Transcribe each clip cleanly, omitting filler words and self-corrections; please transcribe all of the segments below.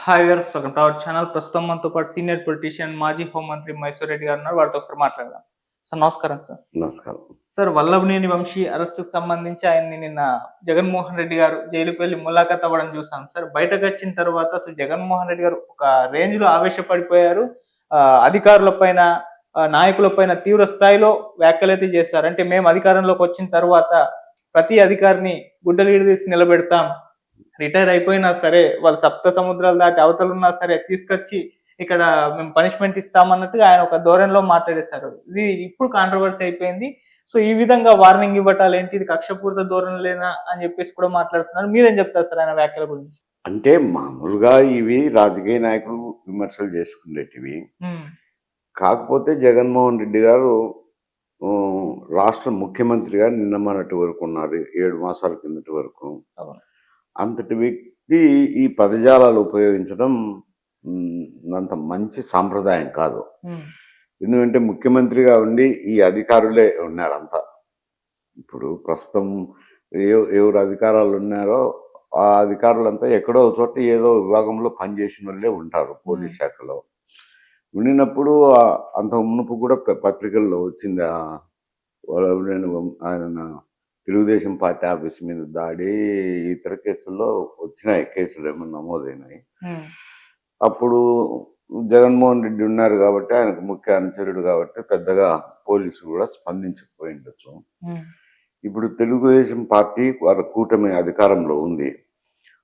Hi viewers, welcome to our channel. ప్రస్తుతం మనతో పాటు సీనియర్ పొలిటీషియన్, మాజీ హోంమంత్రి మైసూర్ రెడ్డి గారు ఉన్నారు. వారితో ఒకసారి మాట్లాడదాం. సార్ నమస్కారం సార్. నమస్కారం. సార్, వల్లభనేని వంశీ అరెస్టుకు సంబంధించి ఆయన్ని నిన్న జగన్మోహన్ రెడ్డి గారు జైలుకి వెళ్లి ములాఖాత్ అవ్వడం చూసాం సార్. బయటకొచ్చిన తర్వాత అసలు జగన్మోహన్ రెడ్డి గారు ఒక రేంజ్‌లో ఆవేశపడిపోయారు. అధికారుల పైన, నాయకుల పైన తీవ్ర స్థాయిలో వ్యాఖ్యలైతే చేశారు. అంటే మేము అధికారంలోకి వచ్చిన తర్వాత ప్రతి అధికారిని గుడ్డలు విడదీసి నిలబెడతాం. రిటైర్ అయిపోయినా సరే, వాళ్ళు సప్త సముద్రాలు దాటి అవతలున్నా సరే తీసుకొచ్చి ఇక్కడ మేము పనిష్మెంట్ ఇస్తామన్నట్టుగా ఆయన ఒక ధోరణిలో మాట్లాడేశారు. ఇది ఇప్పుడు కాంట్రోవర్సీ అయిపోయింది. సో ఈ విధంగా వార్నింగ్ ఇవ్వటాలేంటి, ఇది కక్షపూరిత ధోరణిలేనా అని చెప్పేసి కూడా మాట్లాడుతున్నారు. మీరేం చెప్తారు సార్ ఆయన వ్యాఖ్యల గురించి? అంటే మామూలుగా ఇవి రాజకీయ నాయకులు విమర్శలు చేసుకునేటివి. కాకపోతే జగన్మోహన్ రెడ్డి గారు రాష్ట్ర ముఖ్యమంత్రిగా నిన్న మొన్నటి వరకు ఉన్నారు, 7 మాసాల కిందటి వరకు. అవును. అంతటి వ్యక్తి ఈ పదజాలాలు ఉపయోగించడం అంత మంచి సాంప్రదాయం కాదు. ఎందుకంటే ముఖ్యమంత్రిగా ఉండి ఈ అధికారులే ఉన్నారంతా. ఇప్పుడు ప్రస్తుతం ఎవరు అధికారాలు ఉన్నారో ఆ అధికారులంతా ఎక్కడో ఒక చోట ఏదో విభాగంలో పనిచేసిన వాళ్ళే ఉంటారు పోలీస్ శాఖలో. ఉండినప్పుడు అంత మునుపు కూడా పత్రికల్లో వచ్చింది, ఆయన తెలుగుదేశం పార్టీ ఆఫీస్ మీద దాడి, ఇతర కేసుల్లో వచ్చినాయి, కేసులు ఏమన్నా నమోదైనాయి. అప్పుడు జగన్మోహన్ రెడ్డి ఉన్నారు కాబట్టి, ఆయనకు ముఖ్య అనుచరుడు కాబట్టి పెద్దగా పోలీసులు కూడా స్పందించకపోయి ఉండొచ్చు. ఇప్పుడు తెలుగుదేశం పార్టీ వాళ్ళ కూటమి అధికారంలో ఉంది.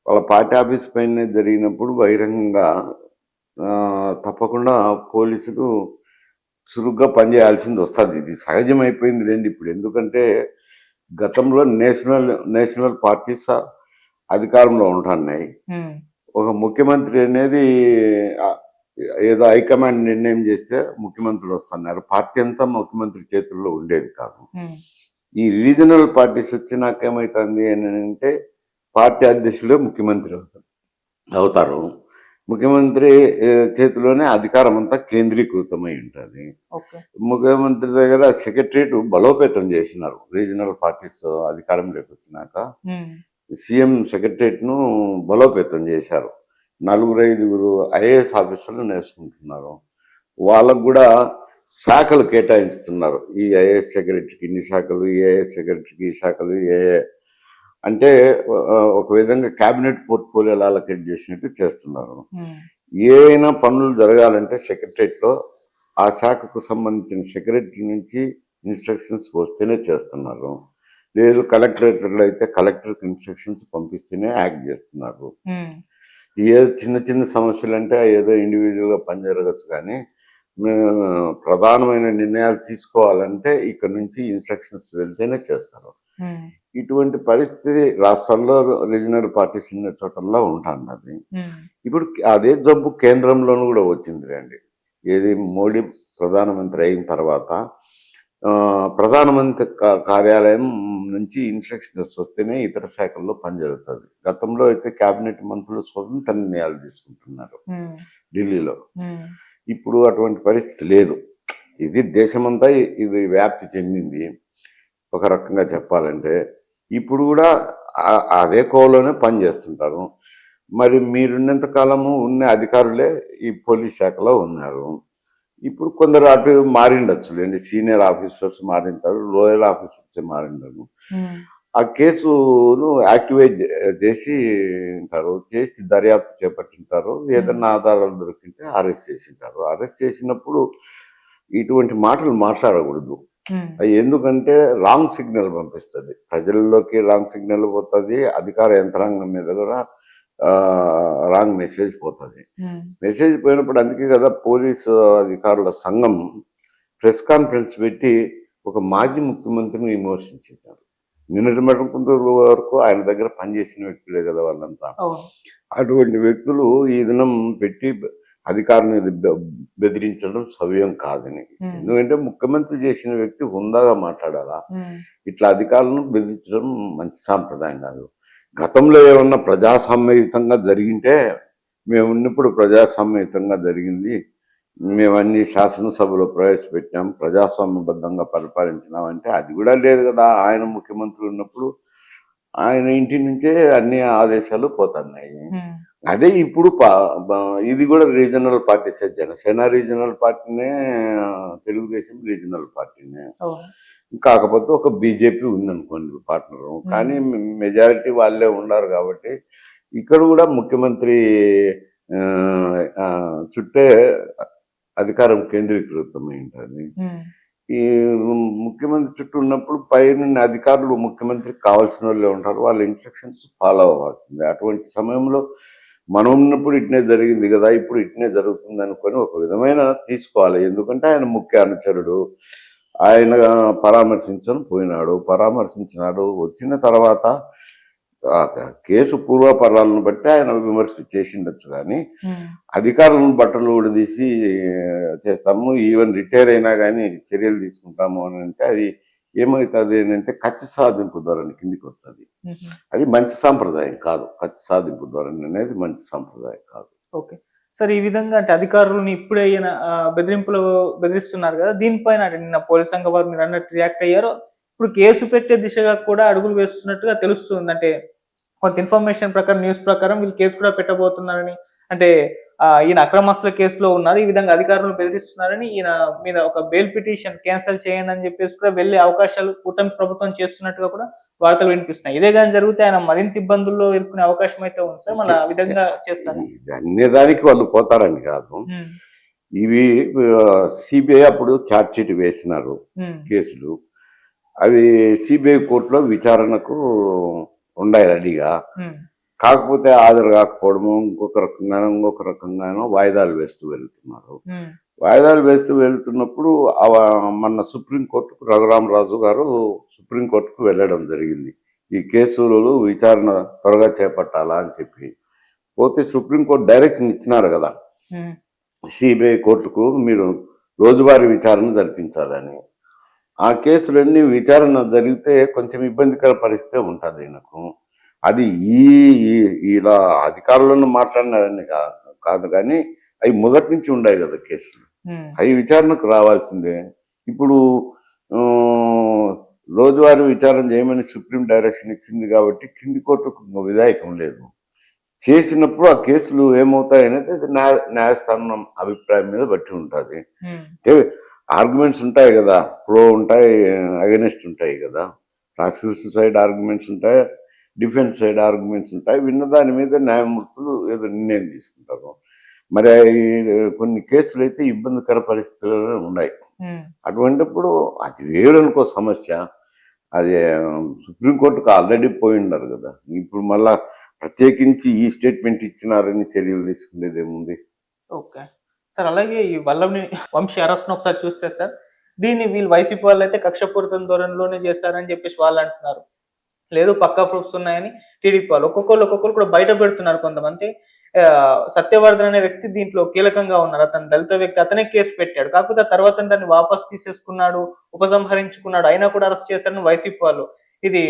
వాళ్ళ పార్టీ ఆఫీస్ పైన జరిగినప్పుడు బహిరంగంగా తప్పకుండా పోలీసులు చురుగ్గా పనిచేయాల్సింది వస్తుంది. ఇది సహజమైపోయింది లేండి ఇప్పుడు. ఎందుకంటే గతంలో నేషనల్ పార్టీస్ అధికారంలో ఉంటున్నాయి. ఒక ముఖ్యమంత్రి అనేది ఏదో హైకమాండ్ నిర్ణయం చేస్తే ముఖ్యమంత్రులు వస్తున్నారు. పార్టీ అంతా ముఖ్యమంత్రి చేతుల్లో ఉండేది కాదు. ఈ రీజనల్ పార్టీస్ వచ్చినాక ఏమవుతుంది అని అంటే, పార్టీ అధ్యక్షుడే ముఖ్యమంత్రి అవుతారు. ముఖ్యమంత్రి చేతిలోనే అధికారం అంతా కేంద్రీకృతమై ఉంటుంది. ముఖ్యమంత్రి దగ్గర సెక్రటరియట్ బలోపేతం చేసినారు. రీజనల్ పార్టీస్ అధికారంలోకి వచ్చినాక సీఎం సెక్రటరియట్ ను బలోపేతం చేశారు. 4-5 ఐఏఎస్ ఆఫీసర్లు నేర్చుకుంటున్నారు. వాళ్ళకు కూడా శాఖలు కేటాయిస్తున్నారు. ఈ ఐఏఎస్ సెక్రటరీకి ఇన్ని శాఖలు, ఈ ఐఏఎస్ సెక్రటరీకి ఈ శాఖలు, అంటే ఒక విధంగా క్యాబినెట్ పోర్ట్ఫోలియోలు అలొకేట్ చేసినట్టు చేస్తున్నారు. ఏమైనా పనులు జరగాలంటే సెక్రటరియట్లో ఆ శాఖకు సంబంధించిన సెక్రటరీ నుంచి ఇన్స్ట్రక్షన్స్ వస్తేనే చేస్తున్నారు. లేదు కలెక్టరేట్లో అయితే కలెక్టర్కి ఇన్స్ట్రక్షన్స్ పంపిస్తేనే యాక్ట్ చేస్తున్నారు. ఏదో చిన్న చిన్న సమస్యలు అంటే ఏదో ఇండివిజువల్గా పని జరగచ్చు, కానీ ప్రధానమైన నిర్ణయాలు తీసుకోవాలంటే ఇక్కడ నుంచి ఇన్స్ట్రక్షన్స్ వెళ్తేనే చేస్తారు. ఇటువంటి పరిస్థితి రాష్ట్రాల్లో రీజనల్ పార్టీస్ ఉన్న చోటల్లో ఉంటుంది. ఇప్పుడు అదే జబ్బు కేంద్రంలోనూ కూడా వచ్చింది రండి. ఏది మోడీ ప్రధానమంత్రి అయిన తర్వాత ప్రధానమంత్రి కార్యాలయం నుంచి ఇన్స్ట్రక్షన్స్ వస్తేనే ఇతర శాఖల్లో పనిజరుగుతుంది. గతంలో అయితే కేబినెట్ మంత్రులు స్వతంత్ర నిర్ణయాలు తీసుకుంటున్నారు ఢిల్లీలో. ఇప్పుడు అటువంటి పరిస్థితి లేదు. ఇది దేశమంతా ఇది వ్యాప్తి చెందింది ఒక రకంగా చెప్పాలంటే. ఇప్పుడు కూడా అదే కోవలోనే పనిచేస్తుంటారు. మరి మీరున్నంత కాలము ఉన్న అధికారులే ఈ పోలీస్ శాఖలో ఉన్నారు. ఇప్పుడు కొందరు అటు మారిండొచ్చులేండి, సీనియర్ ఆఫీసర్స్ మారింటారు, లోయర్ ఆఫీసర్స్ మారింటారు. ఆ కేసును యాక్టివేట్ చేసి ఉంటారు, చేసి దర్యాప్తు చేపట్టింటారు. ఏదన్నా ఆధారాలు దొరికింటే అరెస్ట్ చేసింటారు. అరెస్ట్ చేసినప్పుడు ఇటువంటి మాటలు మాట్లాడకూడదు. ఎందుకంటే రాంగ్ సిగ్నల్ పంపిస్తుంది, ప్రజల్లోకి రాంగ్ సిగ్నల్ పోతుంది, అధికార యంత్రాంగం మీద కూడా రాంగ్ మెసేజ్ పోతుంది. మెసేజ్ పోయినప్పుడు అందుకే కదా పోలీసు అధికారుల సంఘం ప్రెస్ కాన్ఫరెన్స్ పెట్టి ఒక మాజీ ముఖ్యమంత్రిని విమర్శించారు. నిన్నటి వరకు ఆయన దగ్గర పనిచేసిన వ్యక్తులే కదా వాళ్ళంతా. అటువంటి వ్యక్తులు ఈ దినం పెట్టి అధికారాన్ని బెదిరించడం సవ్యం కాదని. ఎందుకంటే ముఖ్యమంత్రి చేసిన వ్యక్తి హుందాగా మాట్లాడాలా, ఇట్లా అధికారులను బెదిరించడం మంచి సాంప్రదాయం కాదు. గతంలో ఏమన్నా ప్రజాస్వామ్యయుతంగా జరిగింటే, మేము ఉన్నప్పుడు ప్రజాస్వామ్యయుతంగా జరిగింది, మేము అన్ని శాసనసభలో ప్రవేశపెట్టాం, ప్రజాస్వామ్యబద్ధంగా పరిపాలించినాం అంటే అది కూడా లేదు కదా. ఆయన ముఖ్యమంత్రి ఉన్నప్పుడు ఆయన ఇంటి నుంచే అన్ని ఆదేశాలు పోతున్నాయి. అదే ఇప్పుడు ఇది కూడా రీజనల్ పార్టీస్, జనసేన రీజనల్ పార్టీనే, తెలుగుదేశం రీజనల్ పార్టీనే. కాకపోతే ఒక బీజేపీ ఉందనుకోండి పార్ట్నర్, కానీ మెజారిటీ వాళ్ళే ఉన్నారు కాబట్టి ఇక్కడ కూడా ముఖ్యమంత్రి చుట్టే అధికారం కేంద్రీకృతమై ఉంటుంది. ఈ ముఖ్యమంత్రి చుట్టూ ఉన్నప్పుడు పైన అధికారులు ముఖ్యమంత్రికి కావాల్సిన వాళ్ళే ఉంటారు, వాళ్ళ ఇన్స్ట్రక్షన్స్ ఫాలో అవ్వాల్సిందే. అటువంటి సమయంలో మనం ఉన్నప్పుడు ఇట్నే జరిగింది కదా, ఇప్పుడు ఇట్నే జరుగుతుంది అనుకొని ఒక విధమైన తీసుకోవాలి. ఎందుకంటే ఆయన ముఖ్య అనుచరుడు, ఆయన పరామర్శించినాడు. వచ్చిన తర్వాత కేసు పూర్వపరాలను బట్టి ఆయన విమర్శ చేసిండొచ్చు, కానీ అధికారులను బట్టలు ఊడదీసి చేస్తాము, ఈవెన్ రిటైర్ అయినా కానీ చర్యలు తీసుకుంటాము అని అంటే అది ఏమవుతుంది అంటే కక్ష సాధింపు ధోరణి కిందికి వస్తుంది. అది మంచి సాంప్రదాయం కాదు. కక్ష సాధింపు ధోరణి అనేది మంచి సాంప్రదాయం కాదు. ఓకే సార్, ఈ విధంగా అంటే అధికారులను ఇప్పుడే బెదిరిస్తున్నారు కదా, దీనిపైన అంటే నిన్న పోలీస్ సంఘ వారు మీరు అన్నట్టు రియాక్ట్ అయ్యారు. ఇప్పుడు కేసు పెట్టే దిశగా కూడా అడుగులు వేస్తున్నట్టుగా తెలుస్తుంది. అంటే కొంత ఇన్ఫర్మేషన్ ప్రకారం, న్యూస్ ప్రకారం వీళ్ళు కేసు కూడా పెట్టబోతున్నారని, అంటే ఈయన అక్రమస్తుల కేసులో ఉన్నారు, ఈ విధంగా అధికారులను బెదిరిస్తున్నారని, ఈయన మీద ఒక బెయిల్ పిటిషన్ క్యాన్సిల్ చేయండి అని చెప్పేసి కూడా వెళ్లే అవకాశాలు కూటమి ప్రభుత్వం చేస్తున్నట్టుగా కూడా వార్తలు వినిపిస్తున్నాయి. ఇదే కానీ జరిగితే ఆయన మరింత ఇబ్బందుల్లో ఇరుక్కునే అవకాశం అయితే ఉంది సార్. మన ఆ విధంగా చేస్తారు. అన్ని దానికి వాళ్ళు పోతారని కాదు. ఇవి సిబిఐ అప్పుడు ఛార్జ్ షీట్ వేసినారు కేసులు, అవి సిబిఐ కోర్టులో విచారణకు ఉన్నాయి రెడీగా. కాకపోతే హాజరు కాకపోవడము, ఇంకొక రకంగానో వాయిదాలు వేస్తూ వెళ్తున్నారు. వాయిదాలు వేస్తూ వెళ్తున్నప్పుడు మన సుప్రీంకోర్టుకు రఘురామరాజు గారు సుప్రీంకోర్టుకు వెళ్ళడం జరిగింది. ఈ కేసులు విచారణ త్వరగా చేపట్టాలా అని చెప్పి పోతే సుప్రీంకోర్టు డైరెక్షన్ ఇచ్చినారు కదా సిబిఐ కోర్టుకు, మీరు రోజువారీ విచారణ జరిపించాలని. ఆ కేసులన్నీ విచారణ జరిగితే కొంచెం ఇబ్బందికర పరిస్థితి ఉంటుంది నాకు. అది ఇలా అధికారులను మాట్లాడినారని కాదు, కానీ అవి మొదటి నుంచి ఉన్నాయి కదా కేసులు, అవి విచారణకు రావాల్సిందే. ఇప్పుడు రోజువారీ విచారణ చేయమని సుప్రీం డైరెక్షన్ ఇచ్చింది కాబట్టి కింది కోర్టుకు విధాయకం లేదు. చేసినప్పుడు ఆ కేసులు ఏమవుతాయనేది అది న్యాయస్థానం అభిప్రాయం మీద బట్టి ఉంటుంది. ఆర్గ్యుమెంట్స్ ఉంటాయి కదా, ప్రో ఉంటాయి, అగెనిస్ట్ ఉంటాయి కదా. ప్రాసిక్యూషన్ సైడ్ ఆర్గ్యుమెంట్స్ ఉంటాయి, డిఫెన్స్ సైడ్ ఆర్గ్యుమెంట్స్ ఉంటాయి. విన్న దాని మీద న్యాయమూర్తులు ఏదో నిర్ణయం తీసుకుంటారు. మరి కొన్ని కేసులు అయితే ఇబ్బందికర పరిస్థితుల్లో ఉన్నాయి. అటువంటిప్పుడు అది వేరనుకో సమస్య, అది సుప్రీంకోర్టుకు ఆల్రెడీ పోయి ఉన్నారు కదా. ఇప్పుడు మళ్ళా ప్రత్యేకించి ఈ స్టేట్మెంట్ ఇచ్చినారని చర్యలు తీసుకునేది ఏముంది? ఓకే సార్, అలాగే ఈ వంశీ అరెస్ట్ ఒకసారి చూస్తే సార్, దీన్ని వీళ్ళు వైసీపీ వాళ్ళు అయితే కక్షపూరితం ధోరణిలోనే చేశారని చెప్పేసి వాళ్ళు అంటున్నారు. లేదు పక్కా ప్రూఫ్స్ ఉన్నాయని టీడీపీ వాళ్ళు ఒక్కొక్కరు కూడా బయట పెడుతున్నారు. కొంతమంది సత్యవర్ధన్ అనే వ్యక్తి దీంట్లో కీలకంగా ఉన్నారు. అతను దళిత వ్యక్తి, అతనే కేసు పెట్టాడు. కాకపోతే తర్వాత దాన్ని వాపస్ తీసేసుకున్నాడు, ఉపసంహరించుకున్నాడు, అయినా కూడా అరెస్ట్ చేస్తారని వైసీపీ వాళ్ళు. ఇది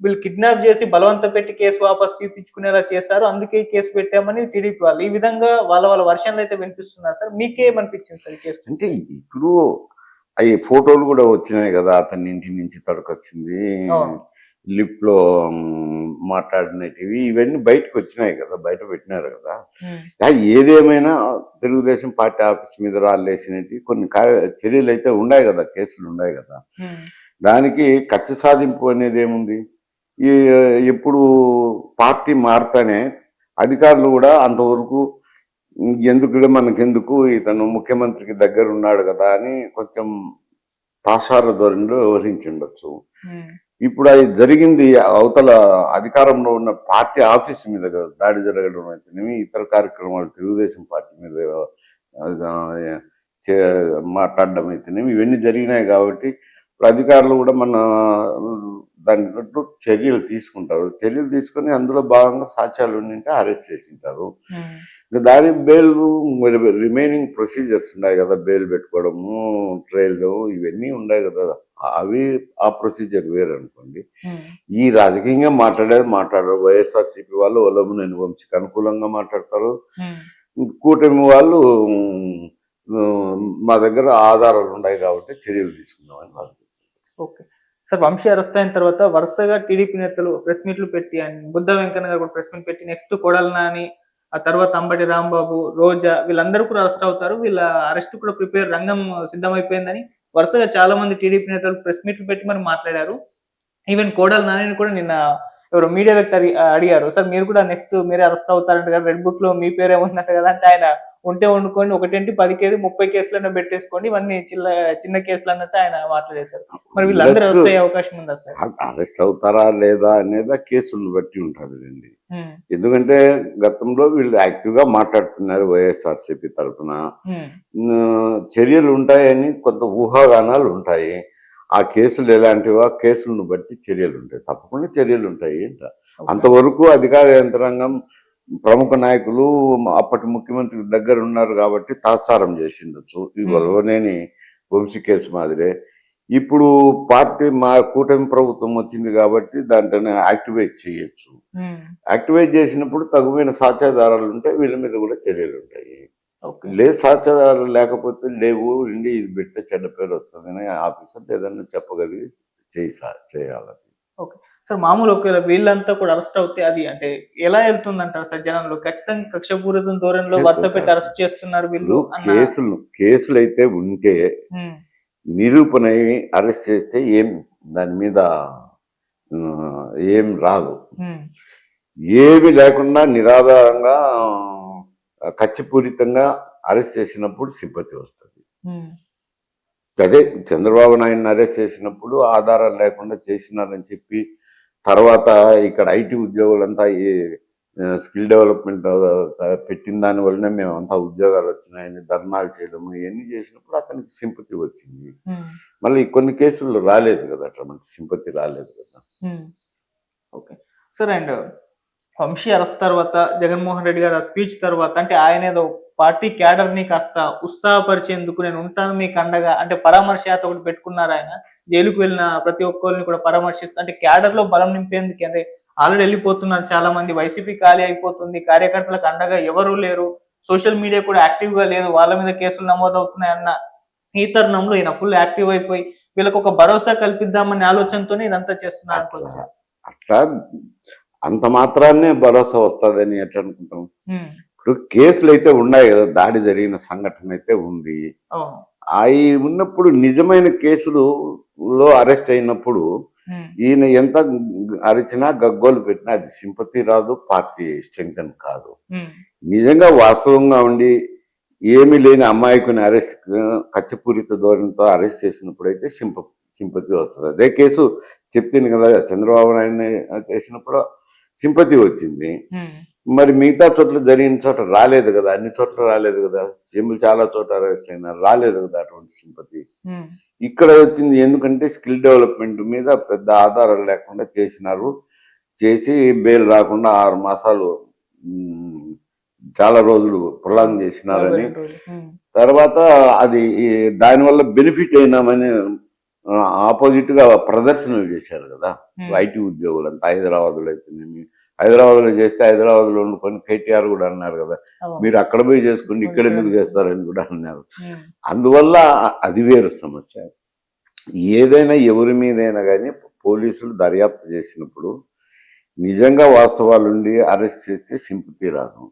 వీళ్ళు కిడ్నాప్ చేసి బలవంత పెట్టి కేసు వాపస్ తీపించుకునేలా చేశారు, అందుకే కేసు పెట్టామని టీడీపీ వాళ్ళు ఈ విధంగా వాళ్ళ వర్షన్లు అయితే వినిపిస్తున్నారు సార్. మీకేమనిపించింది సార్ ఈ కేసు? అంటే ఇప్పుడు అవి ఫోటోలు కూడా వచ్చినాయి కదా, అతని ఇంటి నుంచి తడకొచ్చింది, లిఫ్ట్ లో మాట్లాడినవి, ఇవన్నీ బయటకు వచ్చినాయి కదా, బయట పెట్టినారు కదా. ఏదేమైనా తెలుగుదేశం పార్టీ ఆఫీస్ మీద రాళ్ళేసినవి కొన్ని చర్యలు అయితే ఉన్నాయి కదా, కేసులు ఉన్నాయి కదా. దానికి కక్ష సాధింపు అనేది ఏముంది? ఎప్పుడు పార్టీ మారుతానే అధికారులు కూడా అంతవరకు ఎందుకు మనకెందుకు, ఇతను ముఖ్యమంత్రికి దగ్గర ఉన్నాడు కదా అని కొంచెం పాషార ధోరణిలో వ్యవహరించుండొచ్చు. ఇప్పుడు అది జరిగింది అవతల అధికారంలో ఉన్న పార్టీ ఆఫీస్ మీద కదా దాడి జరగడం అయితేనేమి, ఇతర కార్యక్రమాలు తెలుగుదేశం పార్టీ మీద మాట్లాడడం అయితేనేమి, ఇవన్నీ జరిగినాయి కాబట్టి ఇప్పుడు అధికారులు కూడా మన దాని తట్టు చర్యలు తీసుకుంటారు. చర్యలు తీసుకొని అందులో భాగంగా సాక్ష్యాలు ఉండింటే అరెస్ట్ చేసింటారు. దాని బెయిల్ రిమైనింగ్ ప్రొసీజర్స్ ఉన్నాయి కదా, బెయిల్ పెట్టుకోవడము, ట్రయల్, ఇవన్నీ ఉన్నాయి కదా, అవి ఆ ప్రొసీజర్ వేరు అనుకోండి. ఈ రాజకీయంగా మాట్లాడారు వైఎస్ఆర్సీపీ వాళ్ళు వల్లభనేని వంశీకి అనుకూలంగా మాట్లాడతారు, కూటమి వాళ్ళు మా దగ్గర ఆధారాలు ఉన్నాయి కాబట్టి చర్యలు తీసుకుందామని వాళ్ళు. ఓకే సార్, వంశీ అరెస్ట్ అయిన తర్వాత వరుసగా టీడీపీ నేతలు ప్రెస్ మీట్లు పెట్టి, బుద్ధ వెంకన్న గారు కూడా ప్రెస్ మీట్ పెట్టి, నెక్స్ట్ కొడాలి నాని ఆ తర్వాత అంబటి రాంబాబు, రోజా వీళ్ళందరూ కూడా అరెస్ట్ అవుతారు. వీళ్ళ అరెస్ట్ కూడా రంగం సిద్ధమైపోయిందని వరుసగా చాలా మంది టీడీపీ నేతలు ప్రెస్ మీట్లు పెట్టి మరి మాట్లాడారు. ఈవెన్ కోడెల నానిని కూడా నిన్న ఎవరో మీడియా వ్యక్తి అడిగారు. సార్ మీరు కూడా నెక్స్ట్ మీరే అరెస్ట్ అవుతారంట కదా! రెడ్ బుక్‌లో మీ పేరే ఉందంట కదా! అంటే ఆయన ఉంటే వండుకోండి. ఒకటేంటి 10 కేసు 30 కేసులైనా పెట్టేసుకోండి. ఇవన్నీ చిన్న కేసులన్నట్టు ఆయన మాట్లాడేశారు. మరి వీళ్ళందరూ ఉండొచ్చు. అరెస్ట్ అయ్యే అవకాశం ఉందా సార్? అరెస్ట్ అవుతారా లేదా అనేది ఆ కేసులను బట్టి ఉంటుందండి. హ్మ్. ఎందుకంటే గతంలో వీళ్ళు యాక్టివ్గా మాట్లాడుతున్నారు వైఎస్ఆర్సీపీ తరఫున. హ్మ్. చర్యలు ఉంటాయని కొంత ఊహాగానాలు ఉంటాయి. ఆ కేసులు ఎలాంటివో ఆ కేసులను బట్టి చర్యలు ఉంటాయి. తప్పకుండా చర్యలు ఉంటాయి అంట. ఓకే. అంతవరకు అధికార యంత్రాంగం ప్రముఖ నాయకులు అప్పటి ముఖ్యమంత్రి దగ్గర ఉన్నారు కాబట్టి తాత్సారం చేసిండొచ్చు. ఈ వల్లనేని వంశీ కేసు మాదిరే. ఇప్పుడు పార్టీ మా కూటమి ప్రభుత్వం వచ్చింది కాబట్టి దాంట్లోనే యాక్టివేట్ చేయొచ్చు. యాక్టివేట్ చేసినప్పుడు తగువైన సాక్ష్యాధారాలు ఉంటే వీళ్ళ మీద కూడా చర్యలు ఉంటాయి. ఓకే. లేదు సాక్ష్యాధారాలు లేకపోతే లేవు ఇండి ఇది పెడితే చెడ్డ పేరు వస్తుందని ఆఫీసర్ ఏదన్నా చెప్పగలిగి చేయాలి. ఓకే. సార్ మామూలు ఒకవేళ వీళ్ళంతా కూడా అరెస్ట్ అవుతే అది అంటే ఎలా ఎళ్తుందంటారు సార్ జనంలో? ఖచ్చితంగా కక్షపూరితం ధోరణిలో వరుస పెట్టి అరెస్ట్ చేస్తున్నారు వీళ్ళు అన్న కేసులైతే ఉంటే హ్మ్. నిరూపణ అయ్యి అరెస్ట్ చేస్తే ఏం దాని మీద ఏం రాదు. హ్మ్. ఏమి లేకుండా నిరాధారంగా కక్షపూరితంగా అరెస్ట్ చేసినప్పుడు సింపతి వస్తుంది. హ్మ్. అదే చంద్రబాబు నాయుడిని అరెస్ట్ చేసినప్పుడు ఆధారాలు లేకుండా చేసినారని చెప్పి తర్వాత ఇక్కడ ఐటీ ఉద్యోగులంతా ఈ స్కిల్ డెవలప్మెంట్ పెట్టిన దాని వల్లనే మేమంతా ఉద్యోగాలు వచ్చినాయని ధర్నాలు చేయడము ఇవన్నీ చేసినప్పుడు అతనికి సింపతి వచ్చింది. మళ్ళీ కొన్ని కేసుల్లో రాలేదు కదా, అట్లా మనకి సింపతి రాలేదు కదా. Okay sir. And Vamsi arrest తర్వాత జగన్మోహన్ రెడ్డి గారు ఆ స్పీచ్ తర్వాత అంటే ఆయన ఏదో పార్టీ క్యాడర్ ని కాస్త ఉత్సాహపరిచేందుకు నేను ఉంటాను మీకు అండగా అంటే పరామర్శ యాత్ర ఒకటి పెట్టుకున్నారు ఆయన. జైలుకు వెళ్ళిన ప్రతి ఒక్కరిని కూడా పరామర్శిస్తూ అంటే క్యాడర్ లో బలం నింపేందుకు అంటే ఆల్రెడీ వెళ్ళిపోతున్నారు చాలా మంది. వైసీపీ ఖాళీ అయిపోతుంది. కార్యకర్తలకు అండగా ఎవరూ లేరు. సోషల్ మీడియా కూడా యాక్టివ్ గా లేదు. వాళ్ళ మీద కేసులు నమోదవుతున్నాయన్న ఈ తరుణంలో ఈయన ఫుల్ యాక్టివ్ అయిపోయి వీళ్ళకి ఒక భరోసా కల్పిద్దామనే ఆలోచనతోనే ఇదంతా చేస్తున్నారు అనుకోవచ్చు. అట్లా అంత మాత్రాన్నే భరోసా వస్తుందని ఎట్లా అనుకుంటాం? ఇప్పుడు కేసులు అయితే ఉన్నాయి కదా, దాడి జరిగిన సంఘటన అయితే ఉంది. అవి ఉన్నప్పుడు నిజమైన కేసులలో అరెస్ట్ అయినప్పుడు ఈయన ఎంత అరిచినా గగ్గోలు పెట్టినా అది సింపతి రాదు, పార్టీ స్ట్రెంగ్తన్ కాదు. నిజంగా వాస్తవంగా ఉండి ఏమీ లేని అమాయకుని అరెస్ట్ కక్షపూరిత ధోరణితో అరెస్ట్ చేసినప్పుడు అయితే సింపతి వస్తుంది. అదే కేసు చెప్తాను కదా, చంద్రబాబు నాయుడిని చేసినప్పుడు సింపతి వచ్చింది. మరి మిగతా చోట్ల జరిగిన చోట రాలేదు కదా, అన్ని చోట్ల రాలేదు కదా. సీఎంలు చాలా చోట్ల అరెస్ట్ అయినారు, రాలేదు కదా అటువంటి సింపతి. ఇక్కడ వచ్చింది ఎందుకంటే స్కిల్ డెవలప్మెంట్ మీద పెద్ద ఆధారాలు లేకుండా చేసినారు. చేసి బెయిల్ రాకుండా 6 మాసాలు చాలా రోజులు ప్రొలాంగ్ చేసినారని తర్వాత అది దానివల్ల బెనిఫిట్ అయినామని ఆపోజిట్ గా ప్రదర్శనలు చేశారు కదా ఐటీ ఉద్యోగులంతా. హైదరాబాద్లో అయితేనేమి, హైదరాబాద్లో చేస్తే హైదరాబాద్లో ఉండుకొని కేటీఆర్ కూడా అన్నారు కదా, మీరు అక్కడ పోయి చేసుకోండి ఇక్కడ ఎందుకు చేస్తారని కూడా అన్నారు. అందువల్ల అది వేరు సమస్య. ఏదైనా ఎవరి మీదైనా కానీ పోలీసులు దర్యాప్తు చేసినప్పుడు నిజంగా వాస్తవాలుండి అరెస్ట్ చేస్తే సింపతి రాదు.